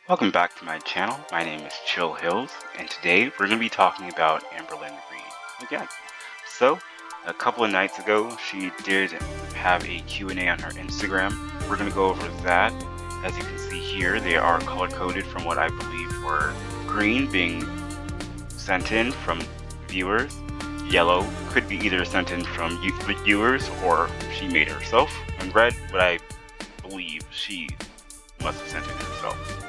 Welcome back to my channel. My name is Chill Hills, and today we're going to be talking about Amberlynn Reid again. So, a couple of nights ago, she did have a Q&A on her Instagram. We're going to go over that. As you can see here, they are color-coded from what I believe were green being sent in from viewers. Yellow could be either sent in from viewers or she made herself. And red, what I believe she must have sent in herself.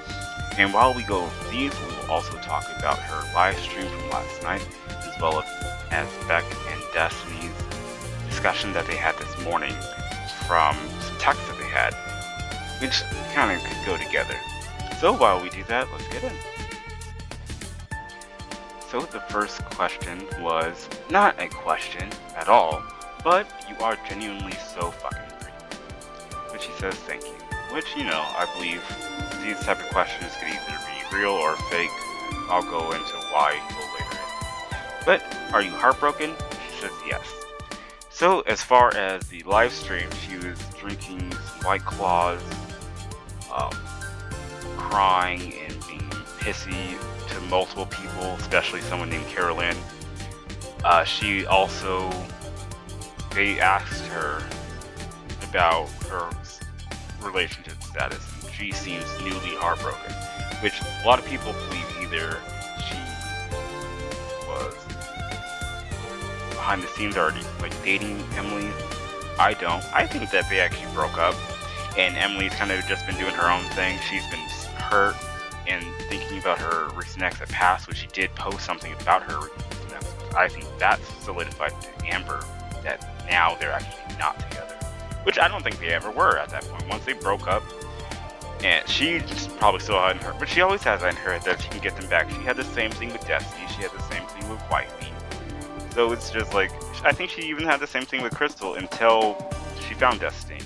And while we go over these, we will also talk about her live stream from last night, as well as Beck and Destiny's discussion that they had this morning from some texts that they had, which kind of could go together. So while we do that, let's get in. So the first question was not a question at all, but you are genuinely so fucking pretty. Which she says thank you. Which, you know, I believe these type of questions could either be real or fake. I'll go into why a little later. But are you heartbroken? She says yes. So as far as the live stream, she was drinking some White Claws, crying and being pissy to multiple people, especially someone named Carolyn. She also, they asked her about her relationship status, and she seems newly heartbroken, which a lot of people believe either she was behind the scenes already like dating Emily. I don't. I think that they actually broke up and Emily's kind of just been doing her own thing. She's been hurt and thinking about her recent ex that passed, which she did post something about her recent ex. I think that's solidified to Amber that now they're actually not together. Which I don't think they ever were at that point. Once they broke up, and she probably still had in her, but she always has that in her head that she can get them back. She had the same thing with Destiny. She had the same thing with Wifey. So it's just like, I think she even had the same thing with Crystal until she found Destiny.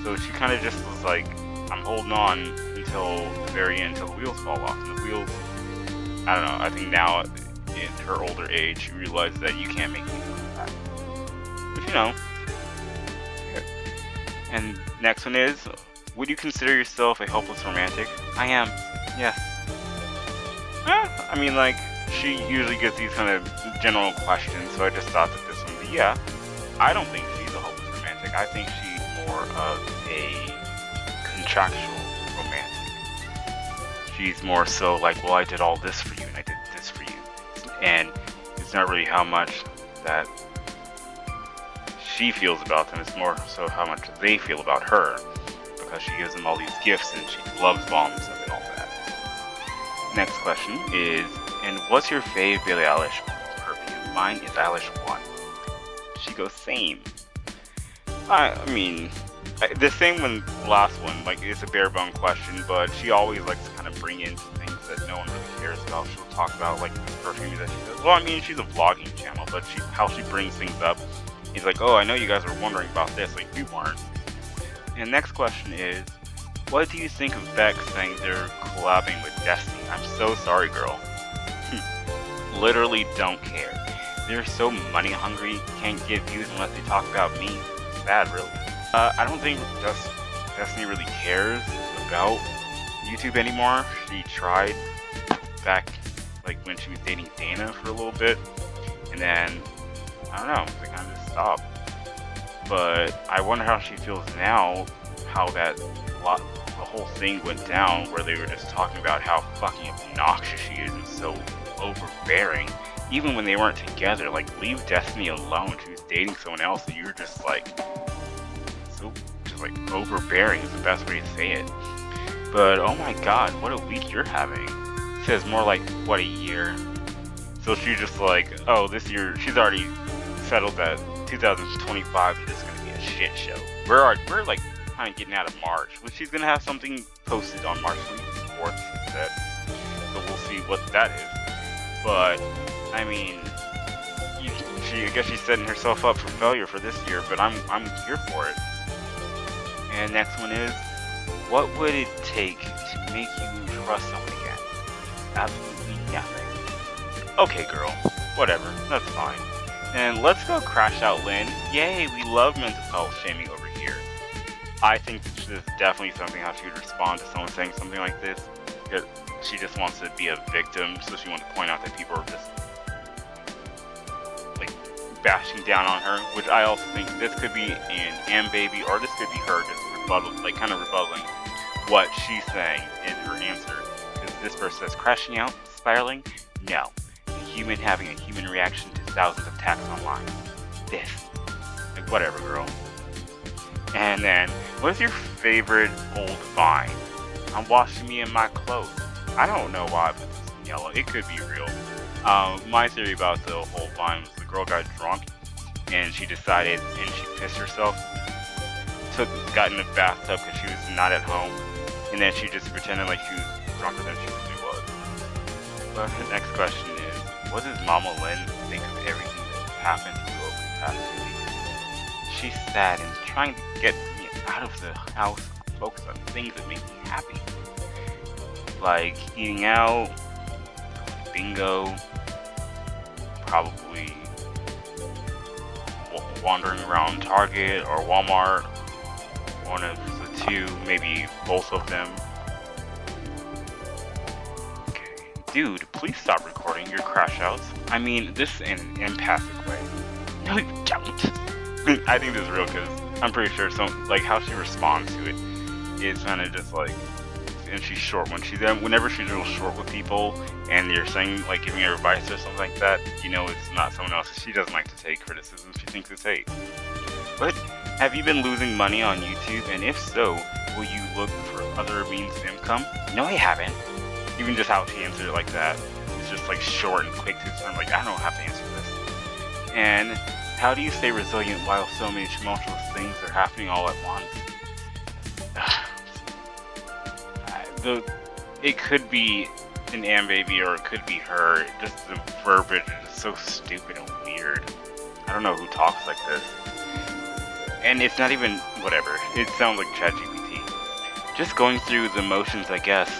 So she kind of just was like, I'm holding on until the very end, until the wheels fall off. And the wheels, I don't know, I think now in her older age, she realized that you can't make me come back. But you know. And next one is, would you consider yourself a hopeless romantic? I am, yes. I mean, like, she usually gets these kind of general questions, so I just thought that this one would be, yeah. I don't think she's a hopeless romantic. I think she's more of a contractual romantic. She's more so like, well, I did all this for you, and I did this for you. And it's not really how much that she feels about them, it's more so how much they feel about her, because she gives them all these gifts and she loves bombs and all that. Next question is, and what's your fave Billie Eilish perfume? Mine is Eilish 1. She goes, same. I mean, the same one, last one, like, it's a bare bone question, but she always likes to kind of bring in things that no one really cares about. She'll talk about, like, the perfume that she does. Well, I mean, she's a vlogging channel, but how she brings things up. He's like, oh, I know you guys were wondering about this, like we weren't. And next question is, what do you think of Beck saying they're collabing with Destiny? I'm so sorry, girl. Literally don't care. They're so money hungry, can't give views unless they talk about me. Sad, really. I don't think Destiny really cares about YouTube anymore. She tried back, like when she was dating Dana for a little bit, and then I don't know, they kind of just stopped. But I wonder how she feels now, how the whole thing went down, where they were just talking about how fucking obnoxious she is and so overbearing. Even when they weren't together, like, leave Destiny alone. She was dating someone else and you were just like, so, just like overbearing is the best way to say it. But oh my god, what a week you're having. It says more like, what, a year? So she's just like, oh, this year, she's already settled that 2025 is just going to be a shit show. We're like kind of getting out of March, which she's going to have something posted on March 24th, she said. So we'll see what that is. But, I mean, I guess she's setting herself up for failure for this year, but I'm here for it. And next one is, what would it take to make you trust someone again? Absolutely nothing. Okay, girl. Whatever. That's fine. And let's go crash out Lynn. Yay, we love mental health shaming over here. I think this is definitely something how she would respond to someone saying something like this. She just wants to be a victim, so she wants to point out that people are just like bashing down on her. Which I also think this could be an baby, or this could be her just kind of rebuttaling what she's saying in her answer. Because this verse says, crashing out, spiraling? No. A human having a human reaction to thousands of attacks online. This. Like, whatever, girl. And then, what is your favorite old Vine? I'm washing me in my clothes. I don't know why I put this in yellow. It could be real. My theory about the whole Vine was the girl got drunk, and she decided, and she pissed herself. Got in the bathtub because she was not at home, and then she just pretended like she was drunker than she really was. But the next question is, what does Mama Lynn think of everything that happened to you over the past 2 weeks? She's sad and trying to get me out of the house and focus on things that make me happy. Like eating out, bingo, probably wandering around Target or Walmart. One of the two, maybe both of them. Okay. Dude, please stop recording your crash outs. I mean, this in an empathic way. No, you don't. I think this is real because I'm pretty sure how she responds to it is kind of just like, and she's short whenever she's real short with people and you're saying like giving her advice or something like that, you know it's not someone else. She doesn't like to take criticism. She thinks it's hate. But have you been losing money on YouTube? And if so, will you look for other means of income? No, I haven't. Even just how she answered it like that. It's just like short and quick to I'm like, I don't have to answer this. And how do you stay resilient while so many tumultuous things are happening all at once? It could be an baby or it could be her. Just the verbiage is just so stupid and weird. I don't know who talks like this. And it's not even whatever. It sounds like ChatGPT. Just going through the motions, I guess.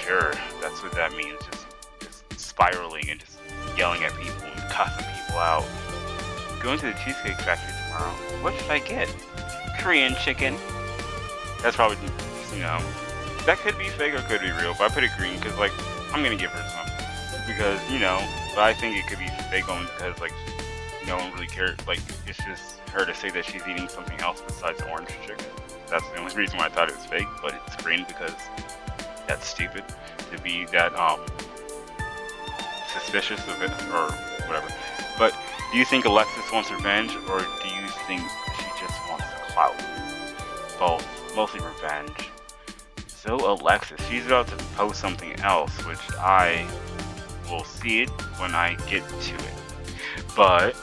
Sure, that's what that means. Just spiraling and just yelling at people and cussing people out. Going to the Cheesecake Factory tomorrow. What should I get? Korean chicken. That's probably, that could be fake or could be real. But I put it green because, like, I'm going to give her some. Because, but I think it could be fake only because, like, no one really cares. Like, it's just her to say that she's eating something else besides orange chicken. That's the only reason why I thought it was fake, but it's green because that's stupid to be that suspicious of it or whatever. But do you think Alexis wants revenge or do you think she just wants clout? Both, mostly revenge. So Alexis, she's about to post something else, which I will see it when I get to it. But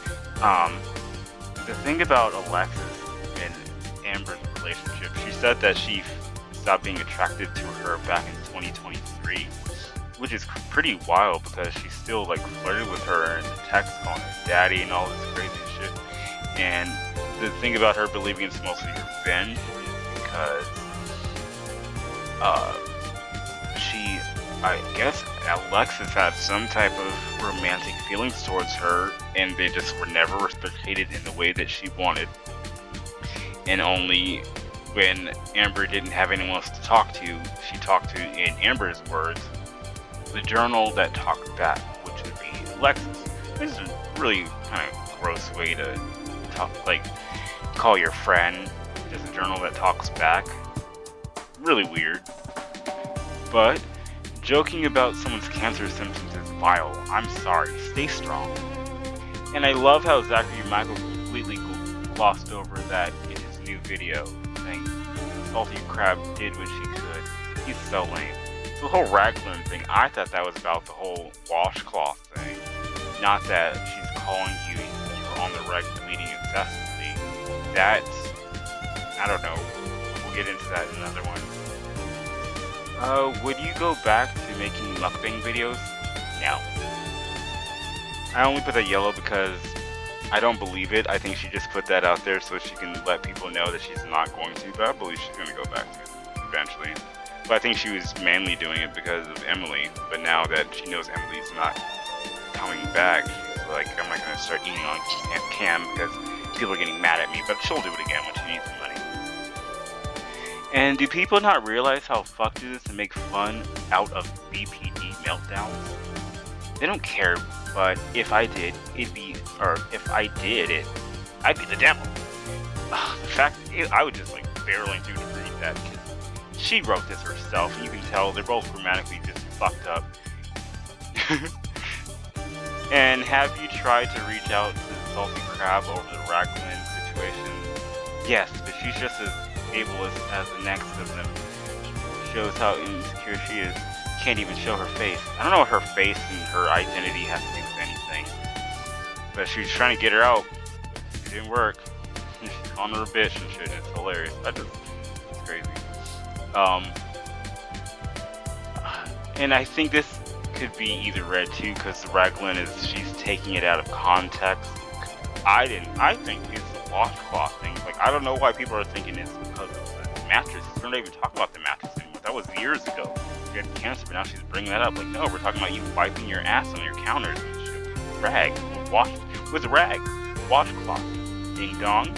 the thing about Alexis and Amber's relationship, she said that she stopped being attracted to her back in 2023, which is pretty wild because she still like flirted with her in the text, calling her daddy and all this crazy shit. And the thing about her believing it's mostly revenge is because I guess Alexis had some type of romantic feelings towards her, and they just were never reciprocated in the way that she wanted. And only when Amber didn't have anyone else to talk to, she talked to, in Amber's words, the journal that talked back, which would be Alexis. This is a really kind of gross way to talk, like, call your friend just a journal that talks back. Really weird. But joking about someone's cancer symptoms is vile. I'm sorry. Stay strong. And I love how Zachary Michael completely glossed over that in his new video, saying Salty Crab did what she could. He's so lame. The whole raglan thing, I thought that was about the whole washcloth thing. Not that she's calling you were on the reg bleeding incessantly. That's, I don't know. We'll get into that in another one. Would you go back to making mukbang videos? No. I only put that yellow because I don't believe it. I think she just put that out there so she can let people know that she's not going to, but I believe she's going to go back to it eventually. But I think she was mainly doing it because of Emily, but now that she knows Emily's not coming back, she's like, I'm not going to start eating on cam because people are getting mad at me, but she'll do it again when she needs the money. And do people not realize how fucked it is to make fun out of BPD meltdowns? They don't care, but if I did, if I did it, I'd be the devil. The fact, I would just like barreling through to read that, because she wrote this herself, and you can tell they're both grammatically just fucked up. And have you tried to reach out to Salty Crab over the Raglan situation? Yes, but she's just as ableist as the next of them. Shows how insecure she is. Can't even show her face. I don't know what her face and her identity has to do with anything. But she was trying to get her out. It didn't work. She's calling her a bitch and shit. It's hilarious. It's crazy. And I think this could be either read too, because the Raglan she's taking it out of context. I think it's the washcloth thing. Like, I don't know why people are thinking it's because of the mattress. We're not even talking about the mattress anymore. That was years ago. She had cancer, but now she's bringing that up. Like, no, we're talking about you wiping your ass on your counters and shit. Rag. With a rag. Washcloth. Ding dong.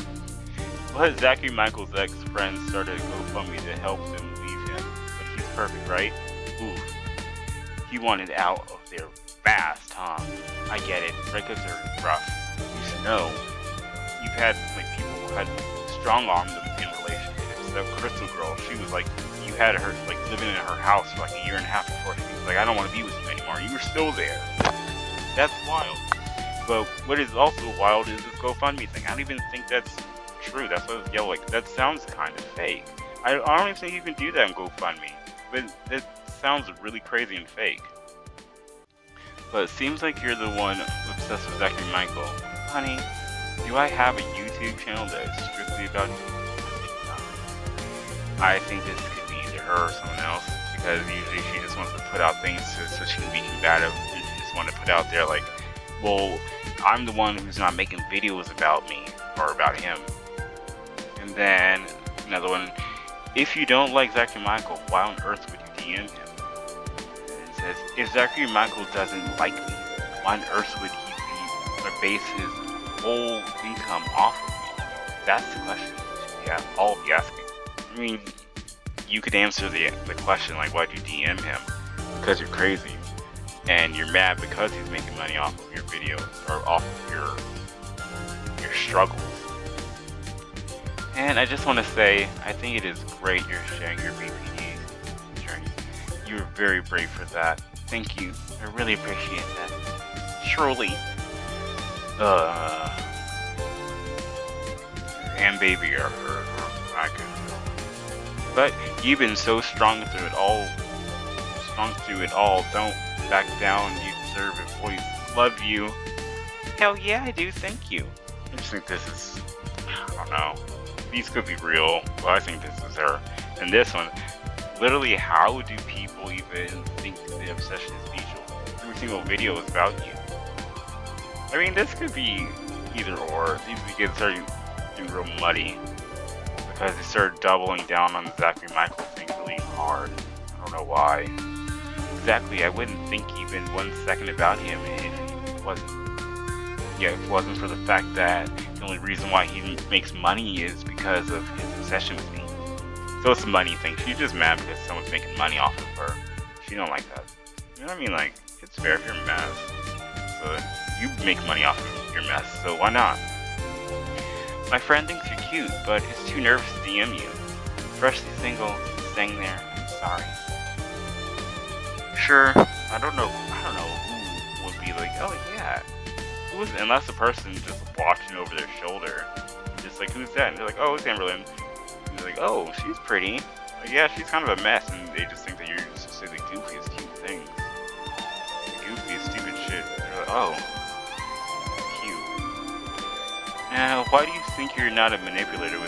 But Zachary Michael's ex-friend started a GoFundMe to help them leave him. But he's perfect, right? Oof. He wanted out of there fast, huh? I get it. Breakups are rough. You should know. You've had, like, people who had strong-armed them in relationships. That Crystal girl, she was like, you had her, like, living in her house for like a year and a half before she was like, I don't want to be with you anymore. You were still there. That's wild. But what is also wild is this GoFundMe thing. I don't even think that's true. That's what I was yelling. Like, that sounds kind of fake. I don't even think you can do that on GoFundMe. But it sounds really crazy and fake. But it seems like you're the one obsessed with Zachary Michael. Honey, do I have a YouTube channel that is strictly about you? I think this could be either her or someone else, because usually she just wants to put out things so she can be combative. She just want to put out there like, well, I'm the one who's not making videos about me or about him. And then another one, if you don't like Zachary Michael, why on earth would you DM him? And it says, if Zachary Michael doesn't like me, why on earth would he base his whole income off of me? That's the question. Yeah, I'll be asking. I mean, you could answer the question like, why'd you DM him? Because you're crazy. And you're mad because he's making money off of your videos or off of your struggles. And I just want to say, I think it is great you're sharing your BPD journey. You're very brave for that. Thank you. I really appreciate that. Truly. And baby are her. I could tell. But you've been so strong through it all. Don't back down. You deserve it, boys. Love you. Hell yeah, I do. Thank you. I just think this is, I don't know. These could be real, but I think this is her. And this one, literally, how do people even think the obsession is mutual? Every single video is about you. I mean, this could be either or. These get started getting real muddy because they started doubling down on the Zachary Michael thing really hard. I don't know why. Exactly, I wouldn't think even 1 second about him if it wasn't. Yeah, if it wasn't for the fact that the only reason why he makes money is because of his obsession with me. So it's a money thing. She's just mad because someone's making money off of her. She don't like that. You know what I mean? Like, it's fair if you're a mess. So you make money off of your mess, so why not? My friend thinks you're cute, but is too nervous to DM you. Freshly single, staying there. I'm sorry. Sure, I don't know who would be like, oh yeah. Who is it? Unless the person just watching over their shoulder. Just like, who's that? And they're like, oh, it's Amberlynn. And they're like, oh, she's pretty. Like, yeah, she's kind of a mess, and they just think that you're just say the goofiest cute things. The goofiest stupid shit. They're like, oh, cute. Now, why do you think you're not a manipulator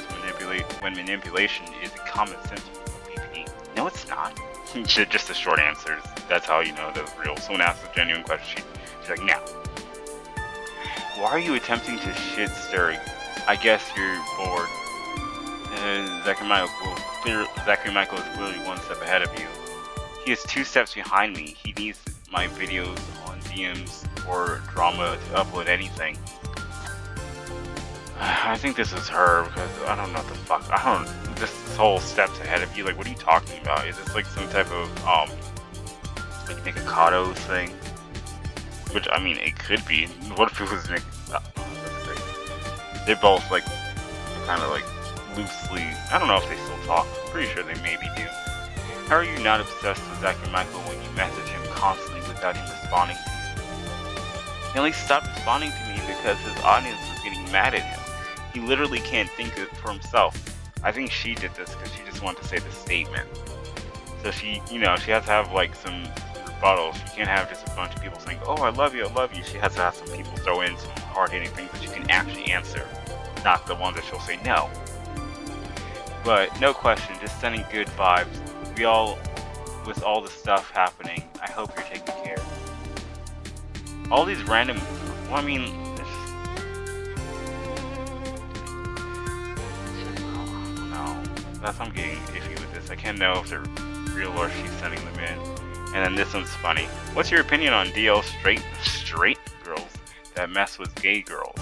when manipulation is a common symptom of BPD? No, it's not. Just the short answers. That's how you know that's real. Someone asks a genuine question, she's like, no. Why are you attempting to shit stir? I guess you're bored. Zachary Michael is clearly 1 step ahead of you. He is 2 steps behind me. He needs my videos on DMs or drama to upload anything. I think this is her because I don't know what the fuck. this whole steps ahead of you. Like, what are you talking about? Is this like some type of like Nikocado thing? Which, I mean, it could be. What if it was Nick? That's great. They're both like kind of like loosely. I don't know if they still talk. Pretty sure they maybe do. How are you not obsessed with Zach and Michael when you message him constantly without him responding to you? He only stopped responding to me because his audience was getting mad at him. He literally can't think it for himself. I think she did this because she just wanted to say the statement. So she, you know, she has to have like some rebuttal. She can't have just a bunch of people saying, "Oh, I love you, I love you." She has to have some people throw in some hard-hitting things that you can actually answer, not the ones that she'll say no. But no question, just sending good vibes. We all, with all the stuff happening, I hope you're taking care. All these random, well, I mean, no, that's I'm getting iffy with this. I can't know if they're real or she's sending them in. And then this one's funny. What's your opinion on DL straight girls that mess with gay girls?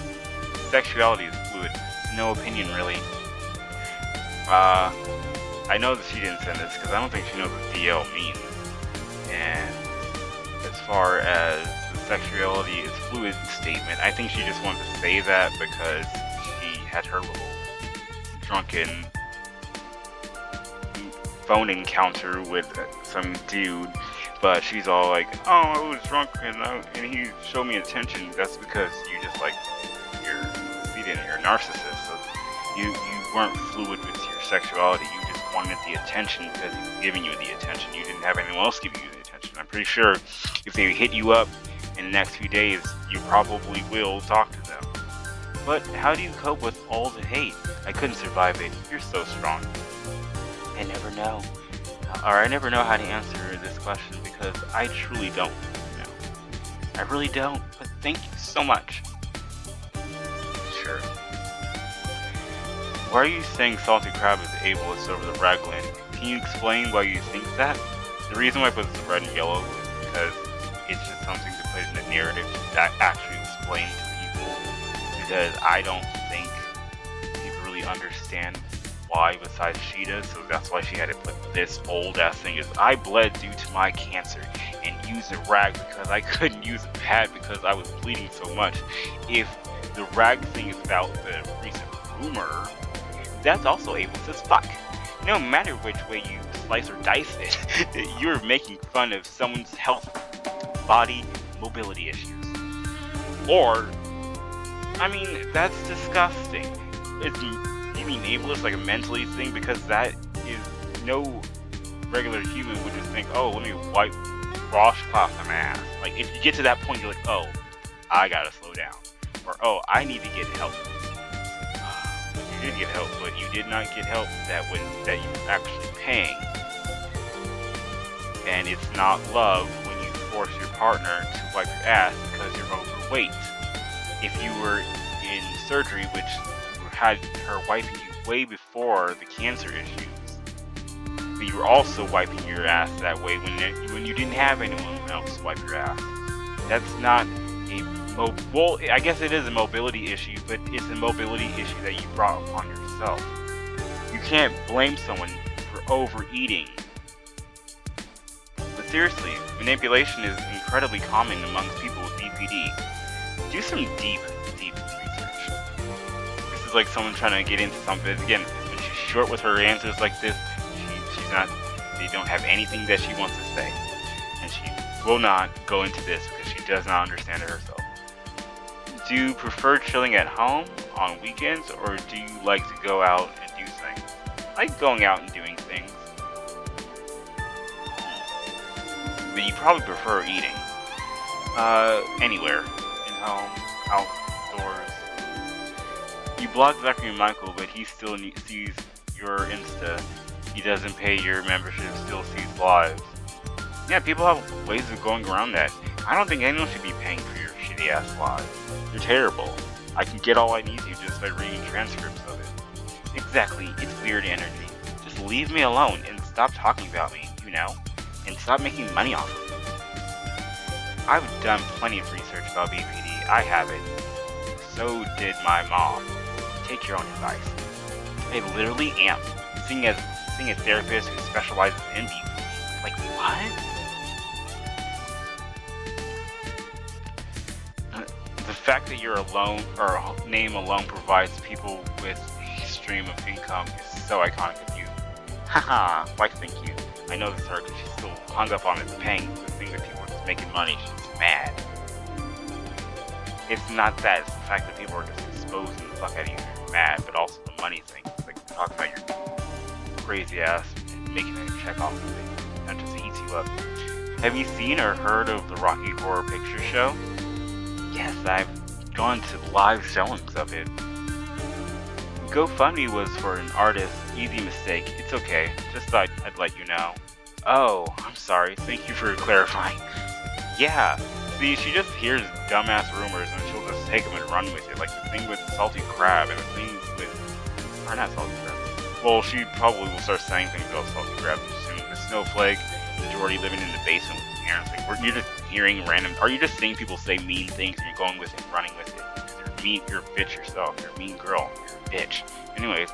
Sexuality is fluid. No opinion really. I know that she didn't send this because I don't think she knows what DL means. And as far as the sexuality is fluid statement, I think she just wanted to say that because she had her little drunken phone encounter with some dude. But she's all like, "Oh, I was drunk and he showed me attention." That's because you just like, you're a narcissist. So you weren't fluid with your sexuality. You just wanted the attention because he was giving you the attention. You didn't have anyone else give you the attention. I'm pretty sure if they hit you up in the next few days, you probably will talk to them. But how do you cope with all the hate? I couldn't survive it. You're so strong. I never know. Or I never know how to answer this question because I truly don't know. I really don't. But thank you so much. Sure. Why are you saying salty crab is ableist over the raglan? Can you explain why you think that? The reason why I put this red and yellow is because it's just something to put in the narrative that actually explain to people. Because I don't think people really understand why besides she does, so that's why she had to put this old ass thing is I bled due to my cancer and used a rag because I couldn't use a pad because I was bleeding so much. If the rag thing is about the recent rumor, that's also ableist as fuck. No matter which way you slice or dice it, you're making fun of someone's health, body, mobility issues. Or, I mean, that's disgusting. You mean ableist like a mentally thing? Because that is, no regular human would just think, "Oh, let me wipe washcloth on my ass." Like, if you get to that point, you're like, "Oh, I gotta slow down," or "Oh, I need to get help." You did get help, but you did not get help that you were actually paying. And it's not love when you force your partner to wipe your ass because you're overweight. If you were in surgery, which had her wiping you way before the cancer issues, but you were also wiping your ass that way when you didn't have anyone else to wipe your ass. That's not well, I guess it is a mobility issue, but it's a mobility issue that you brought upon yourself. You can't blame someone for overeating. But seriously, manipulation is incredibly common amongst people with BPD. Do some deep research. This is like someone trying to get into something. Again, when she's short with her answers like this, they don't have anything that she wants to say. And she will not go into this because she does not understand it herself. Do you prefer chilling at home on weekends, or do you like to go out and do things? I like going out and doing things. But you probably prefer eating. Anywhere. In home, outdoors. You blocked Zachary and Michael, but he still sees your Insta. He doesn't pay your membership, still sees lives. Yeah, people have ways of going around that. I don't think anyone should be paying for your shitty ass lives. You're terrible. I can get all I need to just by reading transcripts of it. Exactly, it's weird energy. Just leave me alone and stop talking about me, you know? And stop making money off of me. I've done plenty of research about BPD. I have it. So did my mom. Take your own advice. I literally am seeing a therapist who specializes in BPD. Like, what? The fact that you're alone, or name alone provides people with a stream of income is so iconic of you. Haha, why thank you. I know this hurt because she's still hung up on it, paying the thing that people are just making money. She's mad. It's not that, it's the fact that people are just exposing the fuck out of you. You're mad, but also the money thing. It's like talking about your crazy ass and making a check off of it. That just eats you up. Have you seen or heard of the Rocky Horror Picture Show? Yes, I've gone to live showings of it. GoFundMe was for an artist. Easy mistake. It's okay. Just thought I'd let you know. Oh, I'm sorry. Thank you for clarifying. Yeah. See, she just hears dumbass rumors and she'll just take them and run with it. Like the thing with Salty Crab and the thing with... Or not Salty Crab. Well, she probably will start saying things about Salty Crab soon. The Snowflake, Jordy living in the basement with parents. Like, you're just hearing random... Are you just seeing people say mean things and you're going with it, running with it? You're mean, you're a bitch yourself. You're a mean girl. You're a bitch. Anyways,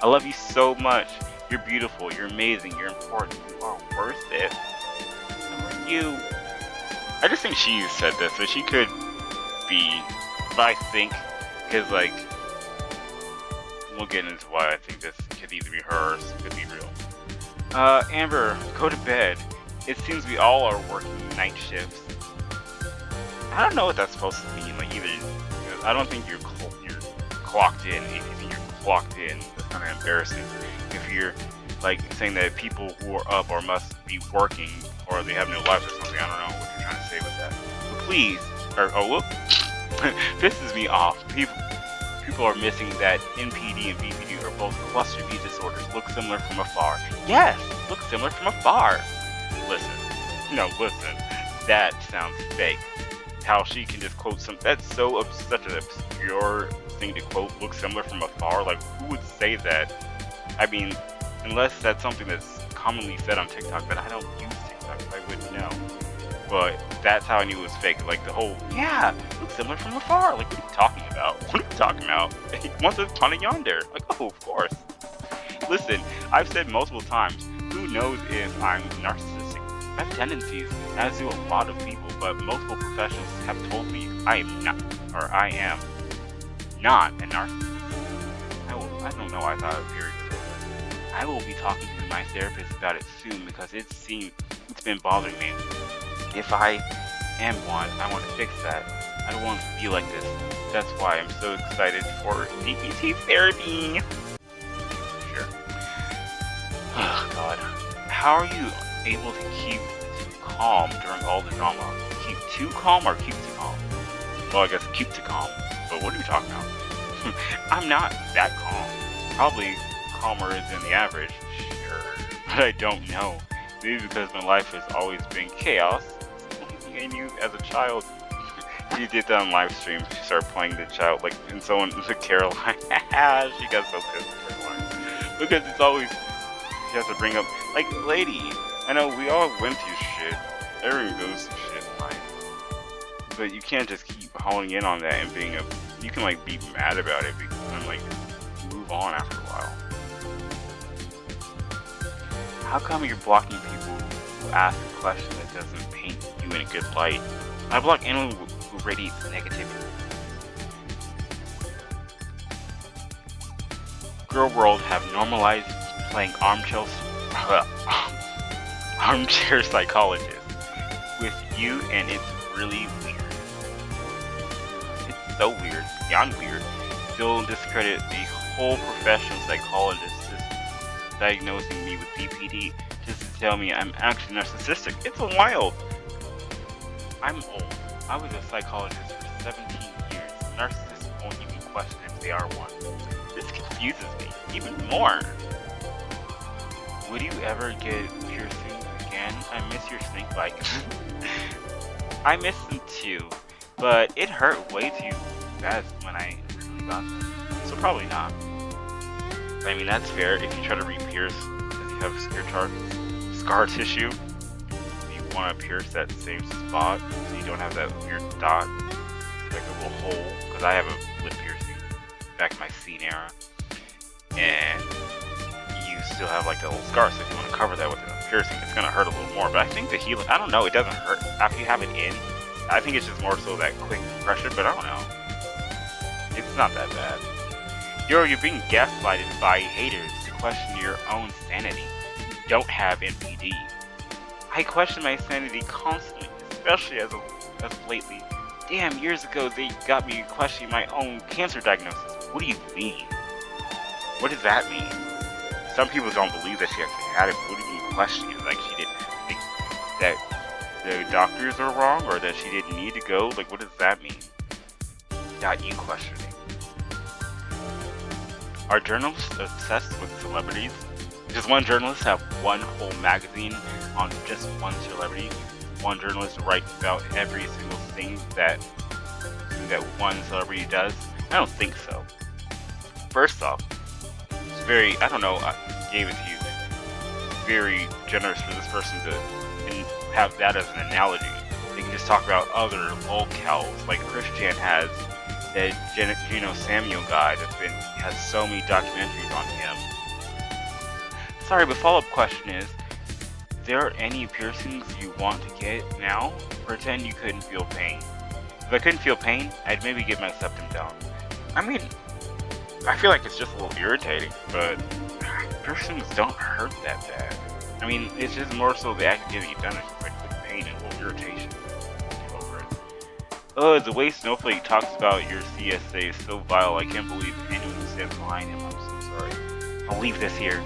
I love you so much. You're beautiful. You're amazing. You're important. You are worth it. So are you. I just think she said this, but she could be... But I think, because, like... We'll get into why I think this could either be her or could be real. Amber, go to bed. It seems we all are working night shifts. I don't know what that's supposed to mean. Like, either... I don't think you're clocked in. If you think you're clocked in, that's kind of embarrassing. If you're, like, saying that people who are up or must be working, or they have no life or something, I don't know what you're trying to say with that. But please, whoop, pisses me off. People are missing that NPD and BPD are both cluster B disorders. Look similar from afar. Yes, look similar from afar. Listen, that sounds fake. How she can just quote that's so such an obscure thing to quote. Look similar from afar. Like, who would say that? I mean, unless that's something that's commonly said on TikTok, but I don't use TikTok, so I wouldn't know. But that's how I knew it was fake. Like the whole, yeah, look similar from afar. Like, what are you talking about? What are you talking about? Once upon a yonder. Like, oh, of course. Listen, I've said multiple times, who knows if I'm narcissistic? I have tendencies, as do a lot of people, but multiple professionals have told me I am not a narcissist. I don't know why I thought of period. I will be talking to my therapist about it soon because it's been bothering me. If I am one, I want to fix that. I don't want to be like this. That's why I'm so excited for DPT therapy. Sure. Oh God. How are you able to keep calm during all the drama? Keep too calm or keep too calm? Well, I guess keep too calm. But what are you talking about? I'm not that calm. Probably calmer than the average. Sure. But I don't know. Maybe because my life has always been chaos. I knew as a child. She did that on live stream. She started playing the child, like, and someone, Caroline. She got so pissed at Caroline. Because it's always, she has to bring up, like, lady, I know we all went through shit. Everyone goes through shit in life. But you can't just keep honing in on that and being you can, like, be mad about it and, like, move on after a while. How come you're blocking people who ask a question that doesn't paint you in a good light? I block anyone who radiates negativity. Girl World have normalized playing armchair psychologist with you, and it's really weird. It's so weird, beyond weird. They'll discredit the whole professional psychologist system, diagnosing me with BPD just to tell me I'm actually narcissistic. It's wild. I'm old. I was a psychologist for 17 years. Narcissists won't even question if they are one. This confuses me even more. Would you ever get piercings again? I miss your snake bite. I miss them too, but it hurt way too bad when I originally got them. So probably not. I mean, that's fair if you try to re-pierce because you have scar tissue. You want to pierce that same spot so you don't have that weird dot, like a little hole. Because I have a lip piercing back in my scene era, and you still have like the little scar, so if you want to cover that with a piercing, it's gonna hurt a little more. But I think the healing, I don't know, it doesn't hurt after you have it in. I think it's just more so that quick pressure, but I don't know. It's not that bad. You're being gaslighted by haters to question your own sanity. You don't have NPD. I question my sanity constantly, especially as of lately. Damn, years ago they got me questioning my own cancer diagnosis. What do you mean? What does that mean? Some people don't believe that she actually had it. What do you mean questioning it? Like she didn't think that the doctors are wrong or that she didn't need to go? Like what does that mean? Got you questioning. Are journalists obsessed with celebrities? Does one journalist have one whole magazine on just one celebrity? One journalist writes about every single thing that one celebrity does? I don't think so. First off, it's very, I don't know, I gave it to you, very generous for this person to have that as an analogy. They can just talk about other locales, like Christian has the Geno Samuel guy has so many documentaries on him. Sorry, but follow-up question is there any piercings you want to get now? Pretend you couldn't feel pain. If I couldn't feel pain, I'd maybe get my septum down. I mean, I feel like it's just a little irritating, but piercings don't hurt that bad. I mean, it's just more so the act of getting it done. It's just like with pain and a little irritation. Get over it. The way Snowflake talks about your CSA is so vile. I can't believe anyone stands behind him. I'm so sorry. I'll leave this here.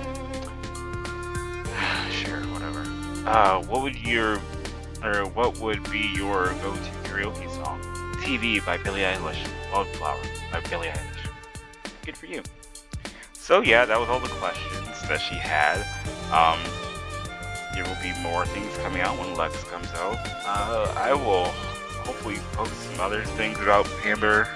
Sure, whatever. What would be your go-to karaoke song? TV by Billie Eilish. Wildflower by Billie Eilish. Good for you. So yeah, that was all the questions that she had. There will be more things coming out when Lex comes out. I will hopefully post some other things about Amber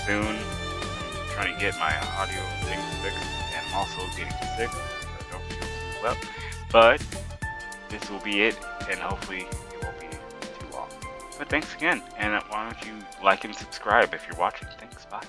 soon. I'm trying to get my audio things fixed, and I'm also getting sick. I don't feel too well. But this will be it, and hopefully it won't be too long. But thanks again, and why don't you like and subscribe if you're watching. Thanks, bye.